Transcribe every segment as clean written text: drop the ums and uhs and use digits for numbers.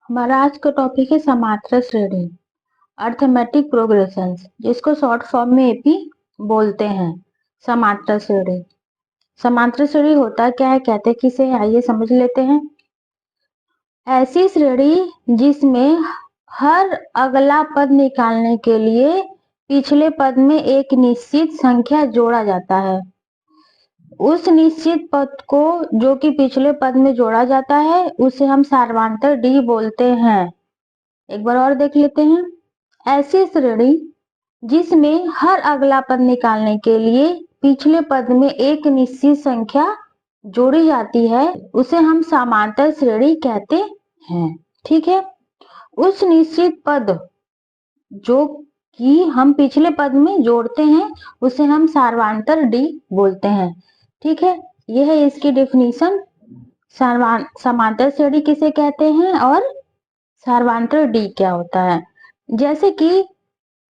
हमारा आज का टॉपिक है समांतर श्रेणी, अर्थमेटिक प्रोग्रेशंस, जिसको शॉर्ट फॉर्म में एपी बोलते हैं। समांतर श्रेणी, समांतर श्रेणी होता क्या है, कहते किसे, आइए समझ लेते हैं। ऐसी श्रेणी जिसमें हर अगला पद निकालने के लिए पिछले पद में एक निश्चित संख्या जोड़ा जाता है। उस निश्चित पद को जो कि पिछले पद में जोड़ा जाता है उसे हम सार्वधातुक डी बोलते हैं। एक बार और देख लेते हैं। ऐसी श्रेणी जिसमें हर अगला पद निकालने के लिए पिछले पद में एक निश्चित संख्या जोड़ी जाती है उसे हम समांतर श्रेणी कहते हैं। ठीक है, उस निश्चित पद जो कि हम पिछले पद में जोड़ते हैं उसे हम सार्वधातुक डी बोलते हैं। ठीक है, यह है इसकी डेफिनेशन। समांतर श्रेणी किसे कहते हैं और सार्वधातुक डी क्या होता है। जैसे कि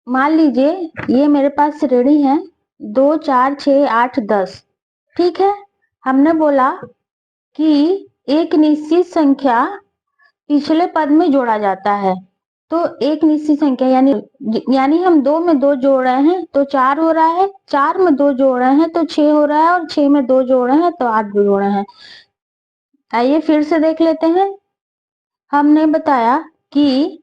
मान लीजिए ये मेरे पास श्रेणी है 2 4 6 8 10। ठीक है, हमने बोला कि एक निश्चित संख्या पिछले पद में जोड़ा जाता है, तो एक निश्चित संख्या यानी हम 2 में 2 जोड़ रहे हैं तो 4 हो रहा है, 4 में 2 जोड़ रहे हैं तो 6 हो रहा है, और 6 में 2 जोड़ रहे हैं तो 8 भी जोड़ रहे हैं। आइए फिर से देख लेते हैं। हमने बताया कि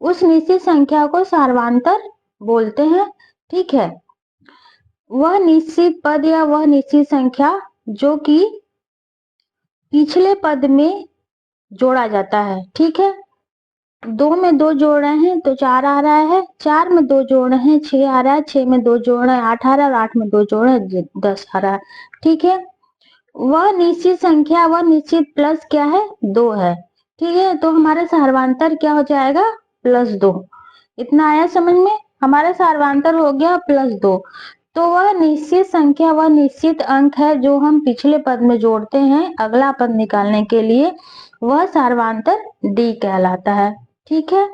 उस निश्चित संख्या को सार्वधातुक बोलते हैं। ठीक है, वह निश्चित पद या वह निश्चित संख्या जो कि पिछले पद में जोड़ा जाता है। ठीक है, 2 में 2 जोड़ रहे हैं तो 4 आ रहा है, 4 में 2 जोड़ रहे हैं 6 आ रहा है, 6 में 2 जोड़ रहे हैं 8 आ रहा है, और 8 में 2 जोड़ रहे हैं 10 आ रहा है। ठीक है, वह निश्चित संख्या, वह निश्चित प्लस क्या है, 2 है। ठीक है, तो हमारा सार्वधातुक क्या हो जाएगा, +2। इतना आया समझ में, हमारा सार्वधातुक हो गया +2। तो वह निश्चित संख्या, वह निश्चित अंक है जो हम पिछले पद में जोड़ते हैं अगला पद निकालने के लिए, वह सार्वधातुक डी कहलाता है। ठीक है,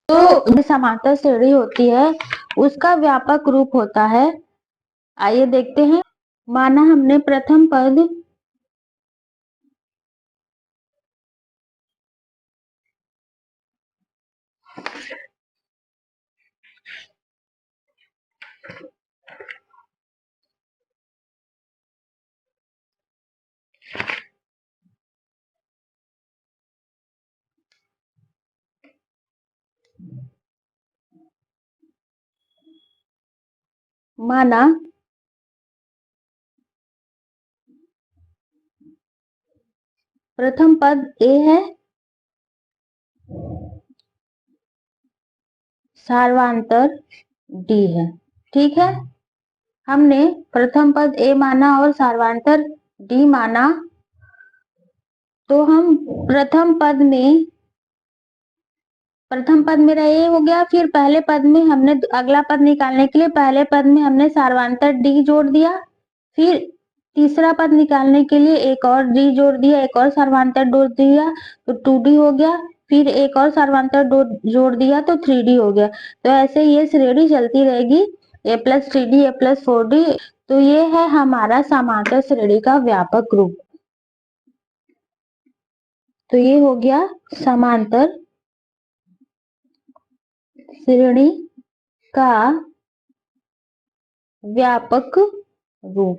तो जो समांतर श्रेणी होती है उसका व्यापक रूप होता है। आइए देखते हैं। माना हमने प्रथम पद माना प्रथम पद ए है, सार्वधातुक डी है। ठीक है, हमने प्रथम पद ए माना और सार्वधातुक डी माना, तो हम प्रथम पद मेरा ए हो गया। फिर पहले पद में हमने अगला पद निकालने के लिए पहले पद में हमने सार्वधातुक डी जोड़ दिया, फिर तीसरा पद निकालने के लिए एक और डी जोड़ दिया, एक और सार्वधातुक जोड़ दिया तो 2d हो गया, फिर एक और सार्वधातुक जोड़ दिया तो 3d हो गया। तो ऐसे ये श्रेणी चलती रहेगी, a+3d a+4d। तो ये है हमारा समांतर श्रेणी का व्यापक रूप। तो ये हो गया समांतर श्रेणी का व्यापक रूप।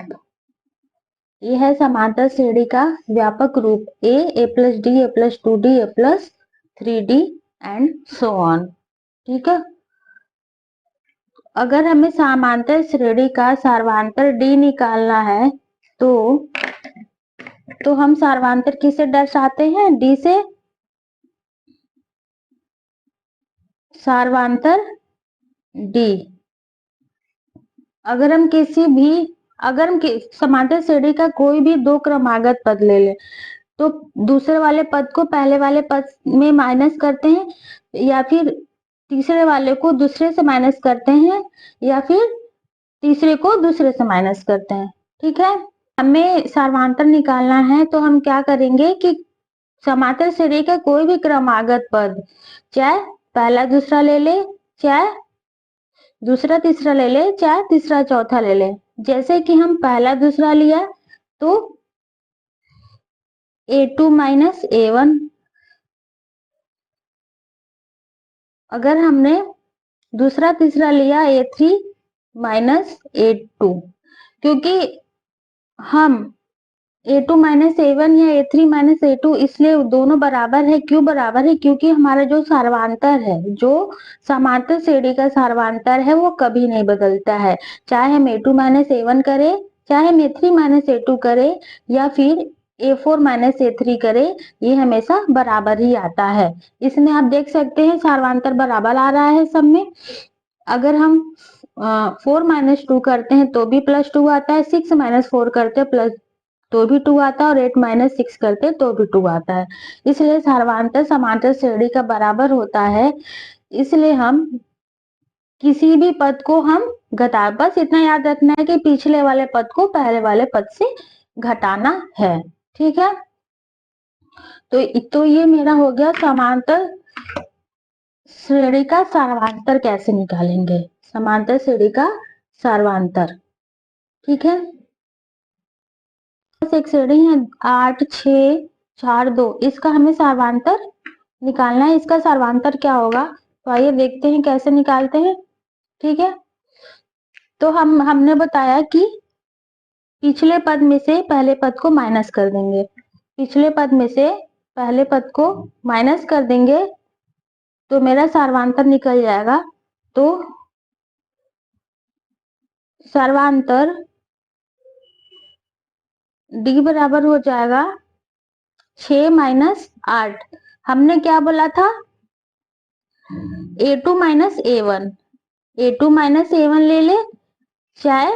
यह है समांतर श्रेणी का व्यापक रूप, a+d a+2d a+3d and so on. ठीक है, अगर हमें समांतर श्रेणी का सार्वधातुक डी निकालना है तो हम सार्वधातुक किसे दर्शाते हैं, डी से। सार्वधातुक डी, अगर हम समांतर श्रेणी का कोई भी दो क्रमागत पद ले लें तो दूसरे वाले पद को पहले वाले पद में माइनस करते हैं, या फिर तीसरे वाले को दूसरे से माइनस करते हैं, या फिर तीसरे को दूसरे से माइनस करते हैं। ठीक है, हमें सार्वधातुक निकालना है तो हम क्या करेंगे कि समांतर श्रेणी का कोई भी क्रमागत पद, चाहे पहला दूसरा ले ले, चाहे दूसरा तीसरा ले ले, चाहे तीसरा चौथा ले ले। जैसे कि हम पहला दूसरा लिया तो a2 - a1, अगर हमने दूसरा तीसरा लिया A3 माइनस A2, क्योंकि हम A2 माइनस A1 या A3 माइनस A2 इसलिए दोनों बराबर है। क्यों बराबर है? क्योंकि हमारा जो सार्वधातर है, जो समांतर श्रेणी का सार्वधातर है, वो कभी नहीं बदलता है। चाहे हम A2 माइनस A1 करें, चाहे हम A3 माइनस A2 करें, या फिर A4 माइनस A3 करें, ये हमेशा बराबर ही आता है। इसमें आप देख सकते हैं सार्वधातर बराबर आ रहा है सब में। अगर हम 4 माइनस 2 करते हैं तो भी +2 आता है, 6 माइनस 4 करते हैं प्लस तो भी 2 आता है, और 8 माइनस 6 करते तो भी 2 आता है। इसलिए सार्वधातर समांतर श्रेणी का बराबर होता है। इसलिए हम किसी भी पद को हम घटा, बस इतना याद रखना है कि पिछले वाले पद को पहले वाले पद से घटाना है। ठीक है, तो ये मेरा हो गया समांतर श्रेणी का सार्वधातर कैसे निकालेंगे, समांतर श्रेणी का सार्वधातर। ठीक है, एक श्रेणी है 8 6 4 2, इसका हमें सार्वधातर निकालना है। इसका सार्वधातर क्या होगा, तो आइए देखते हैं कैसे निकालते हैं। ठीक है, तो हमने बताया कि पिछले पद में से पहले पद को माइनस कर देंगे, पिछले पद में से पहले पद को माइनस कर देंगे तो मेरा सार्वधातर निकल जाएगा। तो सार्वधातर D बराबर हो जाएगा 6 माइनस 8। हमने क्या बोला था, A2 minus A1, A2 minus A1 ले ले, चाहे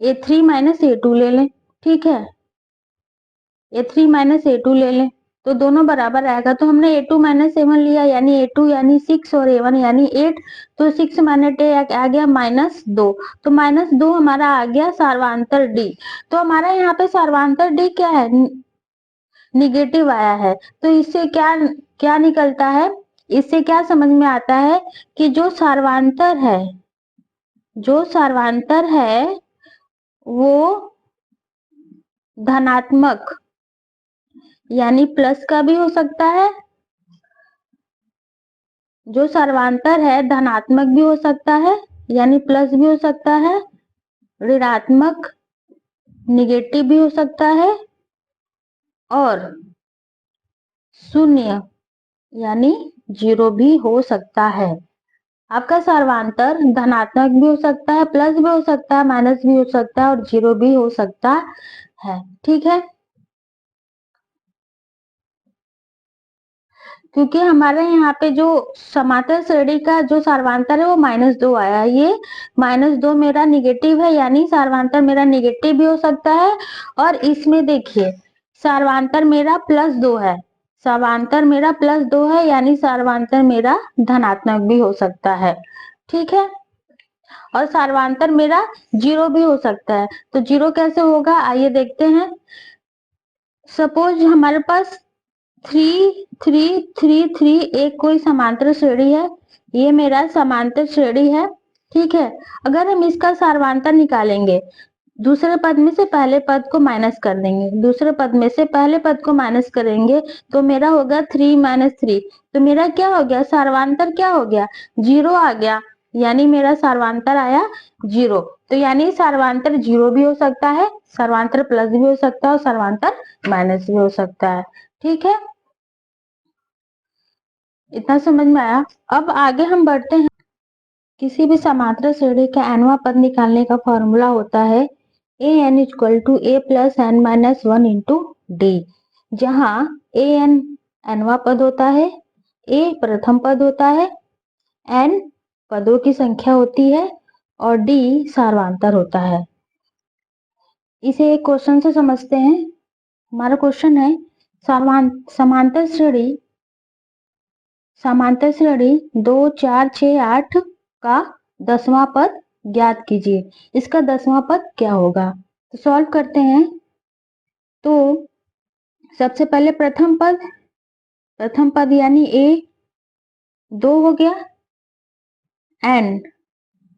A3 माइनस A2 ले लें। ठीक है, A3 माइनस A2 ले लें तो दोनों बराबर आएगा। तो हमने A2 माइनस A1 लिया, यानी A2 यानी 6 और A1 यानी 8, तो 6 माइनस आ गया -2, तो -2 हमारा आ गया सार्वधातर D। तो हमारा यहाँ पे सार्वधातर D क्या है, निगेटिव आया है। तो इससे क्या क्या निकलता है, इससे क्या समझ में आता है कि जो सार्वधातर है, जो सार्वधातर है वो धनात्मक यानी प्लस का भी हो सकता है, जो सार्वधातर है धनात्मक भी हो सकता है यानी प्लस भी हो सकता है, ऋणात्मक निगेटिव भी हो सकता है, और शून्य यानी 0 भी हो सकता है। आपका सार्वधातर धनात्मक भी हो सकता है, प्लस भी हो सकता है, माइनस भी हो सकता है, और 0 भी हो सकता है। ठीक है, क्योंकि हमारे यहाँ पे जो समांतर श्रेणी का जो सार्वधातर है वो -2 आया है। ये -2 मेरा निगेटिव है, यानी सार्वधातर मेरा निगेटिव भी हो सकता है। और इसमें देखिए सार्वधातर मेरा +2 है, सार्वधातर मेरा +2 है, यानी सार्वधातर मेरा धनात्मक भी हो सकता है। ठीक है, और सार्वधातर मेरा 0 भी हो सकता है। तो 0 कैसे होगा, आइए देखते हैं। सपोज हमारे पास 3 3 3 3 एक कोई समांतर श्रेणी है, ये मेरा समांतर श्रेणी है। ठीक है, अगर हम इसका सार्वधातर निकालेंगे, दूसरे पद में से पहले पद को माइनस कर देंगे, दूसरे पद में से पहले पद को माइनस करेंगे तो मेरा होगा 3 माइनस 3, तो मेरा क्या हो गया, सार्वधातर क्या हो गया, 0 आ गया, यानी मेरा सार्वधातर आया 0। तो यानी सार्वधातर 0 भी हो सकता है, सार्वधातर प्लस भी हो सकता है, और सार्वधातर माइनस भी हो सकता है। ठीक है, इतना समझ में आया। अब आगे हम बढ़ते हैं। किसी भी समांतर श्रेणी का nवां पद निकालने का फॉर्मूला होता है an = a + n - 1 × d, जहां an nवां पद होता है, a प्रथम पद होता है, n पदों की संख्या होती है, और d सार्वधातर होता है। इसे एक क्वेश्चन से समझते हैं। हमारा क्वेश्चन है समांतर श्रेणी 2 4 6 8 का 10वां पद ज्ञात कीजिए। इसका 10वां पद क्या होगा, तो सॉल्व करते हैं। तो सबसे पहले प्रथम पद यानी a 2 हो गया, n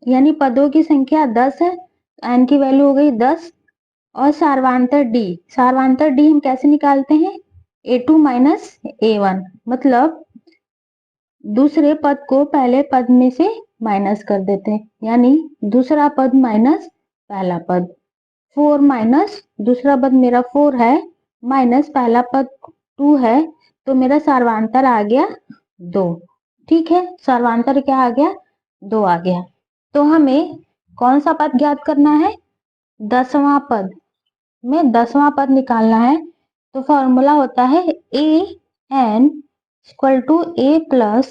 यानी पदों की संख्या 10 है, n की वैल्यू हो गई 10, और सार्वधातर d हम कैसे निकालते हैं, A2 माइनस A1, मतलब दूसरे पद को पहले पद में से माइनस कर देते हैं, यानी दूसरा पद माइनस पहला पद। 4 माइनस दूसरा पद मेरा 4 है, माइनस पहला पद 2 है, तो मेरा सर्वांतर आ गया 2। ठीक है, सर्वांतर क्या आ गया? 2 आ गया। तो हमें कौन सा पद ज्ञात करना है? 10वां पद में 10वां पद निकालना है। तो फॉर्मूला होता है a n equal to a plus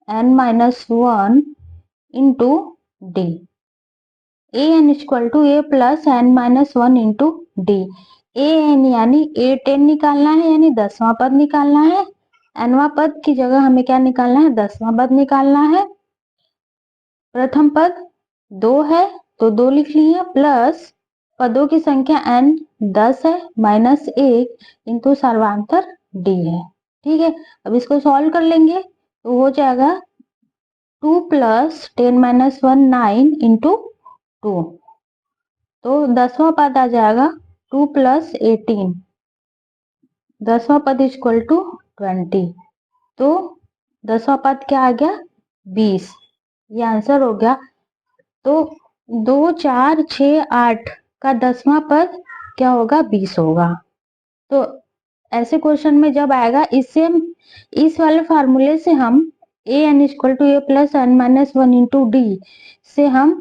n minus 1 into d. A n equal to a plus n minus 1 into d. A n यानी A10 निकालना है, यानी 10वां पद निकालना है। एनवां पद की जगह हमें क्या निकालना है? 10वां पद निकालना है। प्रथम पद 2 है तो 2 लिख लिए, प्लस पदों की संख्या n 10 है, माइनस 1 इंटू सर्वांतर d है। ठीक है, अब इसको सॉल्व कर लेंगे तो हो जाएगा 2 प्लस 10 माइनस 1 9 इंटू 2। तो 10वां पद आ जाएगा 2 प्लस 18, 10वां पद इक्वल टू 20। तो 10वां पद क्या आ गया? 20। ये आंसर हो गया। तो 2 4 6 8 का 10वां पद क्या होगा? 20 होगा। तो ऐसे क्वेश्चन में जब आएगा, इससे हम इस वाले फार्मूले से हम a n equal to a plus n minus 1 into d से हम,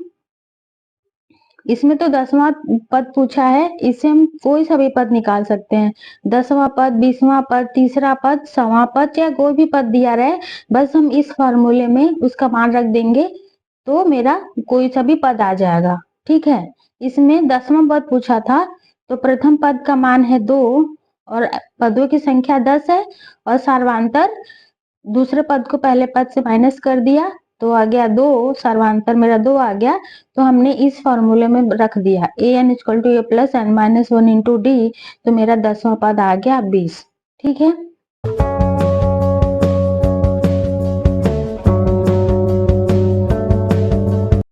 इसमें तो 10वां पद पूछा है, इससे हम कोई सा भी पद निकाल सकते हैं। 10वां पद, 20वां पद, तीसरा पद, 100वां पद, चाहे कोई भी पद दिया रहे, बस हम इस फार्मूले में उसका मान रख देंगे तो मेरा कोई सा भी पद आ जाएगा। ठीक है, इसमें 10वां पद पूछा था, तो प्रथम पद का मान है 2 और पदों की संख्या 10 है, और सर्वांतर दूसरे पद को पहले पद से माइनस कर दिया तो आ गया 2, सर्वांतर मेरा 2 आ गया। तो हमने इस फॉर्मूले में रख दिया a n equal to a plus n minus 1 into d, तो मेरा 10वां पद आ गया 20। ठीक है।